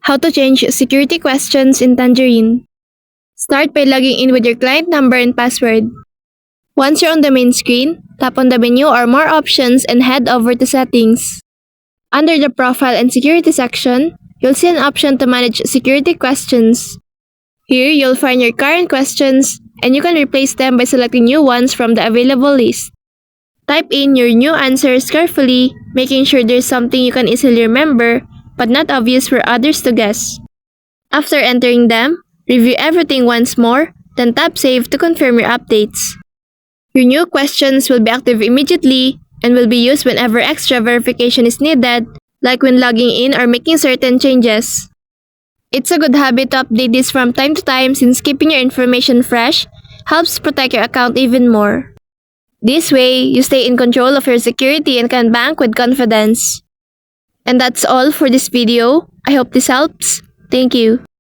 How to change security questions in Tangerine. Start by logging in with your client number and password. Once you're on the main screen, tap on the menu or more options and head over to settings. Under the profile and security section, you'll see an option to manage security questions. Here, you'll find your current questions and you can replace them by selecting new ones from the available list. Type in your new answers carefully, making sure there's something you can easily remember but not obvious for others to guess. After entering them, review everything once more, then tap Save to confirm your updates. Your new questions will be active immediately and will be used whenever extra verification is needed, like when logging in or making certain changes. It's a good habit to update this from time to time since keeping your information fresh helps protect your account even more. This way, you stay in control of your security and can bank with confidence. And that's all for this video. I hope this helps. Thank you.